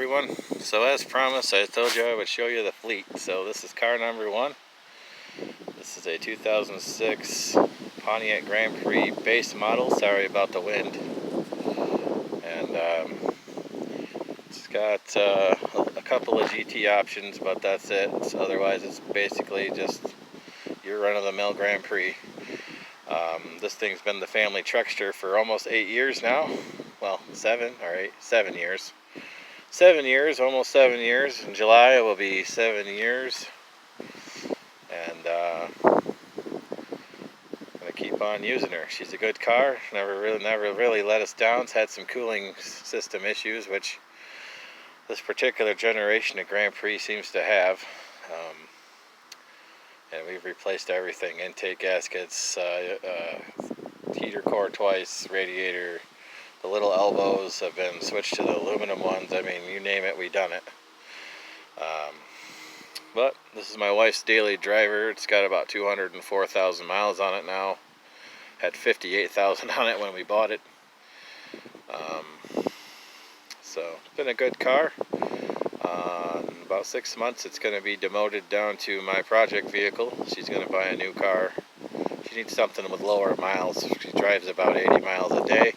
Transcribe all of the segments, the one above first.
everyone. So as promised, I told you I would show you the fleet. So this is car number one. This is a 2006 Pontiac Grand Prix base model. Sorry about the wind. And it's got a couple of GT options, but that's it. So otherwise it's basically just your run-of-the-mill Grand Prix. This thing's been the family truckster for almost 8 years now. Well, 7 or 8, 7 years. 7 years, almost 7 years. In July it will be 7 years. And I'm gonna keep on using her. She's a good car. Never really let us down. It's had some cooling system issues, which this particular generation of Grand Prix seems to have. And we've replaced everything: intake gaskets, heater core twice, radiator. The little elbows have been switched to the aluminum ones. I mean, you name it, we've done it. But this is my wife's daily driver. It's got about 204,000 miles on it now. Had 58,000 on it when we bought it. So it's been a good car. In about 6 months it's going to be demoted down to my project vehicle. She's going to buy a new car. She needs something with lower miles. She drives about 80 miles a day.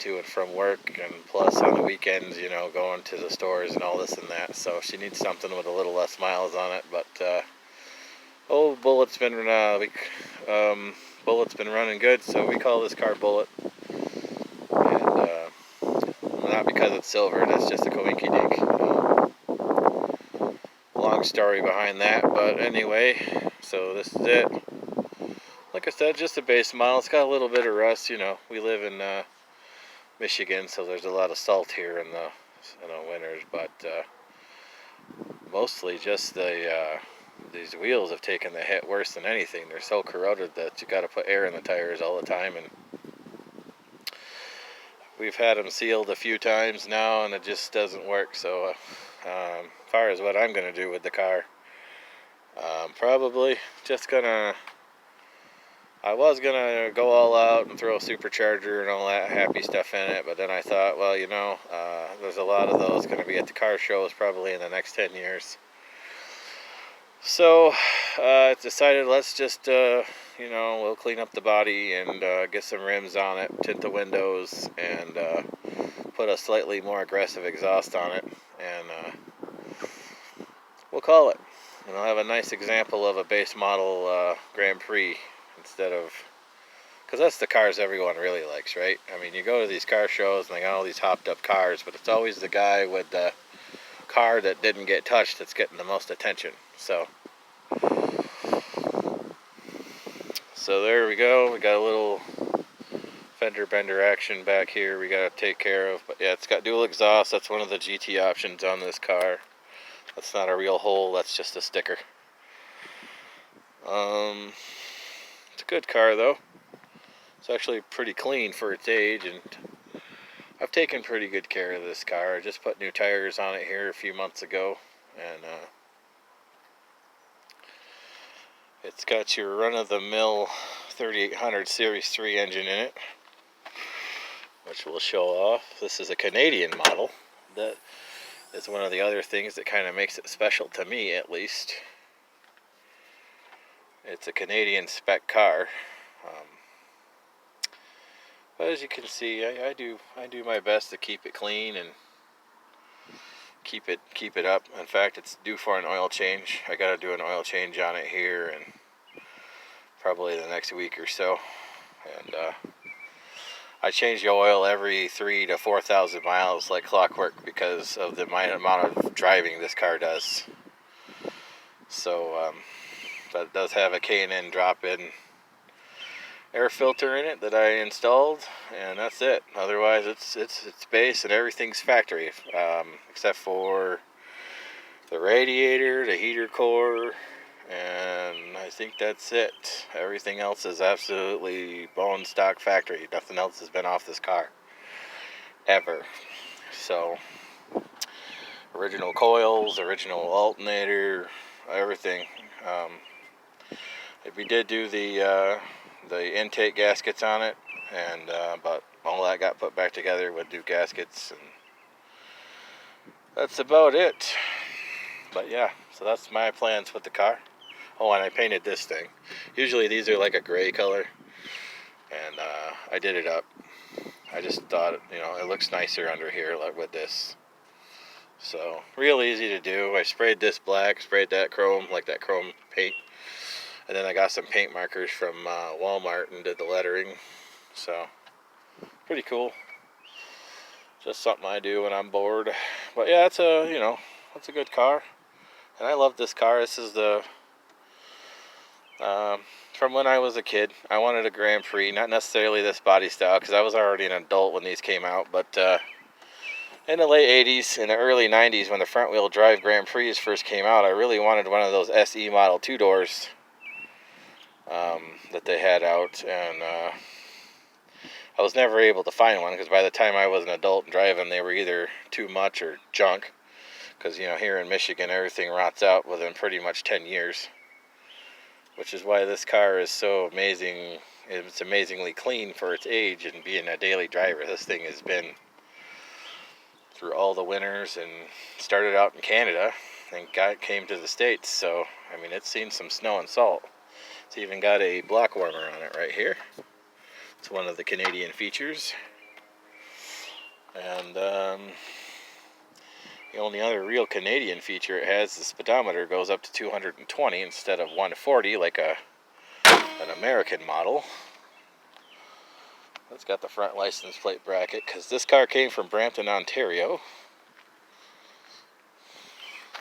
To and from work, and plus on the weekends, you know, going to the stores and all this and that. So she needs something with a little less miles on it. But Bullet's been Bullet's been running good, so we call this car Bullet. And not because it's silver, that's just a coinky-dink. Long story behind that, but anyway, so this is it. Like I said, just a base model. It's got a little bit of rust. You know, we live in Michigan, so there's a lot of salt here in the winters, but mostly just these wheels have taken the hit worse than anything. They're so corroded that you got to put air in the tires all the time, and we've had them sealed a few times now, and it just doesn't work. So as far as what I'm going to do with the car, probably just I was gonna go all out and throw a supercharger and all that happy stuff in it, but then I thought, well, you know, there's a lot of those going to be at the car shows probably in the next 10 years. So I decided, let's just, you know, we'll clean up the body and get some rims on it, tint the windows, and put a slightly more aggressive exhaust on it, and we'll call it. And I'll have a nice example of a base model Grand Prix, instead of, because that's the cars everyone really likes, right? I mean, you go to these car shows and they got all these hopped up cars, but it's always the guy with the car that didn't get touched that's getting the most attention. So there we go. We got a little fender bender action back here we got to take care of. But yeah, it's got dual exhaust. That's one of the GT options on this car. That's not a real hole, that's just a sticker. It's a good car though. It's actually pretty clean for its age, and I've taken pretty good care of this car. I just put new tires on it here a few months ago, and it's got your run-of-the-mill 3800 Series 3 engine in it, which we'll show off. This is a Canadian model. That is one of the other things that kind of makes it special to me, at least. It's a Canadian spec car, but as you can see, I do my best to keep it clean and keep it up. In fact, it's due for an oil change. I got to do an oil change on it here, and probably the next week or so. And I change the oil every 3,000 to 4,000 miles like clockwork because of the amount of driving this car does. So. But it does have a K&N drop-in air filter in it that I installed, and that's it. Otherwise, it's base and everything's factory, except for the radiator, the heater core, and I think that's it. Everything else is absolutely bone stock factory. Nothing else has been off this car ever. So original coils, original alternator, everything. We did do the intake gaskets on it, and but all that got put back together with new gaskets, and that's about it. But yeah, so that's my plans with the car. Oh, and I painted this thing. Usually these are like a gray color, and I did it up. I just thought, it looks nicer under here like with this. So, real easy to do. I sprayed this black, sprayed that chrome, like that chrome paint. And then I got some paint markers from Walmart and did the lettering. So, pretty cool. Just something I do when I'm bored. But yeah, it's a good car. And I love this car. This is the, from when I was a kid. I wanted a Grand Prix, not necessarily this body style, because I was already an adult when these came out. But in the late 80s, in the early 90s, when the front wheel drive Grand Prix first came out, I really wanted one of those SE model 2-doors that they had out. And I was never able to find one, because by the time I was an adult and driving, they were either too much or junk. Because, here in Michigan, everything rots out within pretty much 10 years. Which is why this car is so amazing. It's amazingly clean for its age, and being a daily driver, this thing has been through all the winters, and started out in Canada and came to the States. So, I mean, it's seen some snow and salt. It's even got a block warmer on it right here. It's one of the Canadian features. And the only other real Canadian feature it has, the speedometer goes up to 220 instead of 140 like an American model. It's got the front license plate bracket, because this car came from Brampton, Ontario.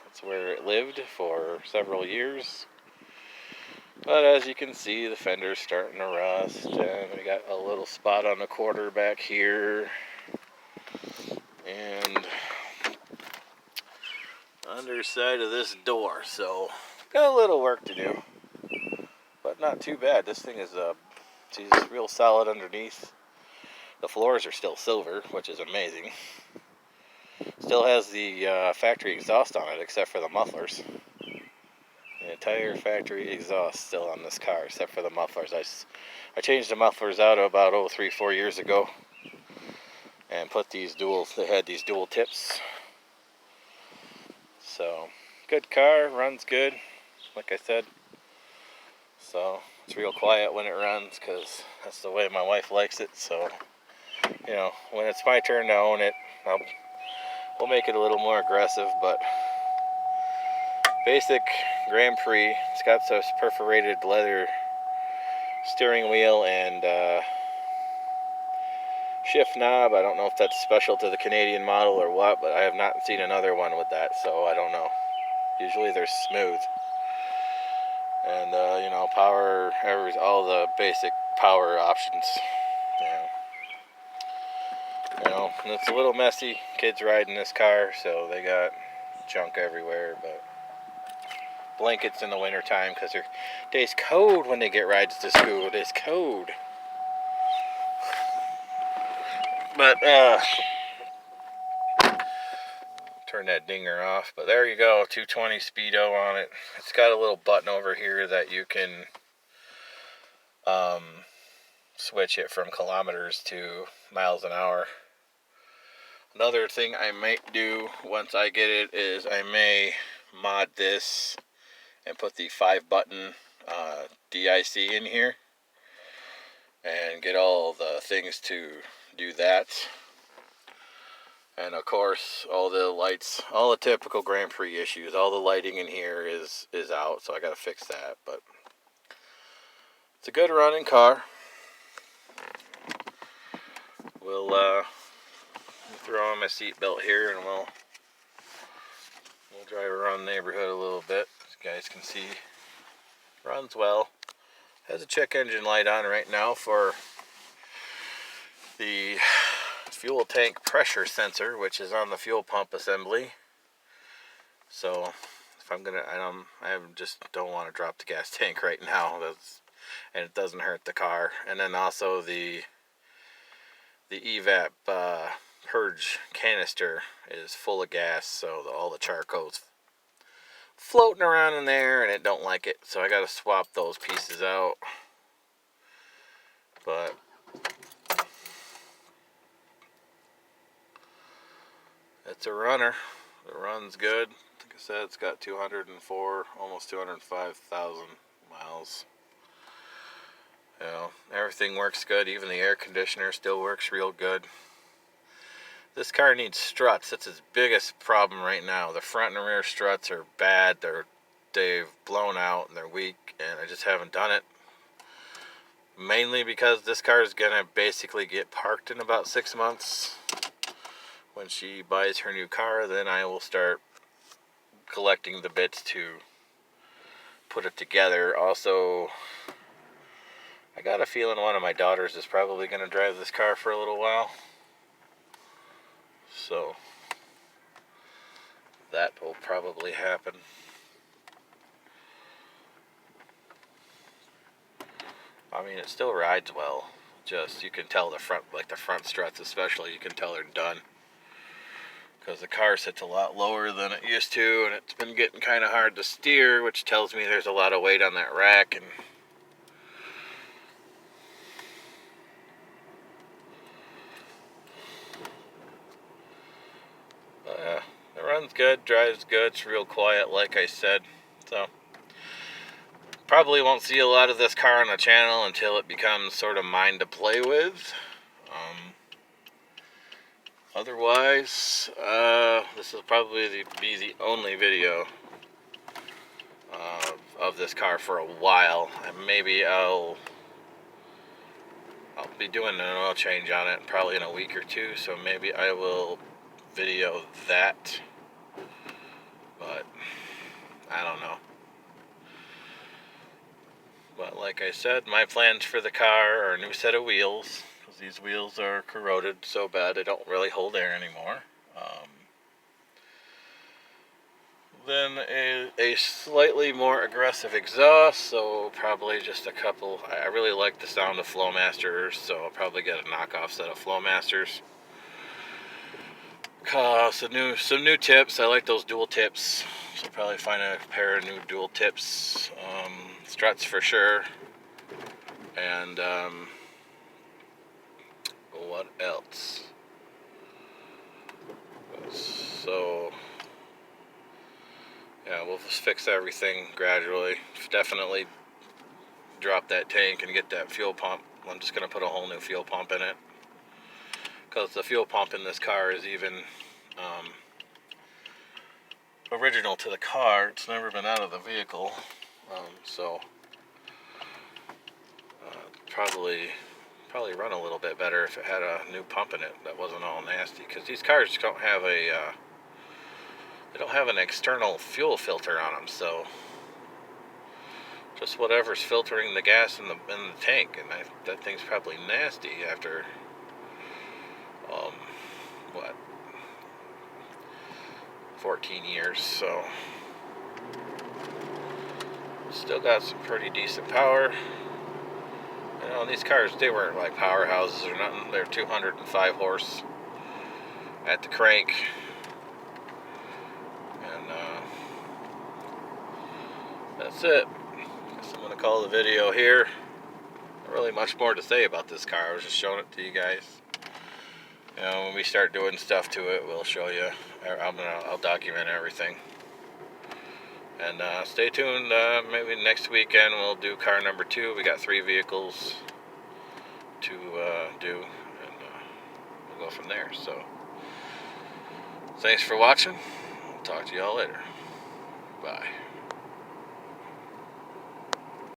That's where it lived for several years. But as you can see, the fender's starting to rust, and we got a little spot on the quarter back here. And underside of this door, so got a little work to do, but not too bad. This thing is she's real solid underneath. The floors are still silver, which is amazing. Still has the factory exhaust on it, except for the mufflers. The entire factory exhaust still on this car, except for the mufflers. I changed the mufflers out about 3-4 years ago, and put these they had these dual tips. So, good car, runs good, like I said. So, it's real quiet when it runs, because that's the way my wife likes it. So, when it's my turn to own it, we'll make it a little more aggressive. But basic Grand Prix. It's got this perforated leather steering wheel and shift knob. I don't know if that's special to the Canadian model or what, but I have not seen another one with that, so I don't know. Usually they're smooth. And, power, all the basic power options. And it's a little messy. Kids riding this car, so they got junk everywhere, but blankets in the winter time, because their day's cold when they get rides to school. It's cold. But, turn that dinger off. But there you go, 220 speedo on it. It's got a little button over here that you can switch it from kilometers to miles an hour. Another thing I might do once I get it is I may mod this and put the 5-button DIC in here and get all the things to do that. And of course, all the lights, all the typical Grand Prix issues, all the lighting in here is out, so I gotta fix that. But it's a good running car. We'll throw on my seatbelt here, and we'll drive around the neighborhood a little bit. As you guys can see, runs well. Has a check engine light on right now for the fuel tank pressure sensor, which is on the fuel pump assembly. So if I'm gonna, I just don't want to drop the gas tank right now. And it doesn't hurt the car. And then also the evap purge canister is full of gas, so all the charcoal's floating around in there, and it don't like it. So I gotta swap those pieces out. But it's a runner. It runs good. Like I said, it's got 204, almost 205,000 miles. You know, everything works good. Even the air conditioner still works real good. This car needs struts. That's its biggest problem right now. The front and rear struts are bad. They've blown out and they're weak, and I just haven't done it. Mainly because this car is gonna basically get parked in about 6 months. When she buys her new car, then I will start collecting the bits to put it together. Also, I got a feeling one of my daughters is probably gonna drive this car for a little while. So that will probably happen. I mean, it still rides well. Just, you can tell the front struts especially, you can tell they're done. Because the car sits a lot lower than it used to, and it's been getting kind of hard to steer, which tells me there's a lot of weight on that rack. And it runs good, drives good, it's real quiet, like I said. So probably won't see a lot of this car on the channel until it becomes sort of mine to play with. Otherwise, this will probably be the only video of this car for a while, and maybe I'll be doing an oil change on it probably in a week or two, so maybe I will video that, but I don't know. But like I said, my plans for the car are a new set of wheels, because these wheels are corroded so bad they don't really hold air anymore. Then a slightly more aggressive exhaust, so probably just a couple. I really like the sound of Flowmasters, so I'll probably get a knockoff set of Flowmasters. Some new tips. I like those dual tips, so probably find a pair of new dual tips. Struts for sure. And what else? So yeah, we'll just fix everything gradually. Definitely drop that tank and get that fuel pump. I'm just going to put a whole new fuel pump in it, because the fuel pump in this car is even original to the car. It's never been out of the vehicle, so probably run a little bit better if it had a new pump in it that wasn't all nasty, because these cars don't have they don't have an external fuel filter on them, so just whatever's filtering the gas in the tank, and that thing's probably nasty after what, 14 years. So still got some pretty decent power. You know, these cars, they weren't like powerhouses or nothing. They're 205 horse at the crank. And that's it. Guess I'm going to call the video here. Not really much more to say about this car. I was just showing it to you guys. You know, when we start doing stuff to it, we'll show you. I'll document everything. And stay tuned. Maybe next weekend we'll do car number 2. We got 3 vehicles to do, and we'll go from there. So, thanks for watching. I'll talk to y'all later. Bye.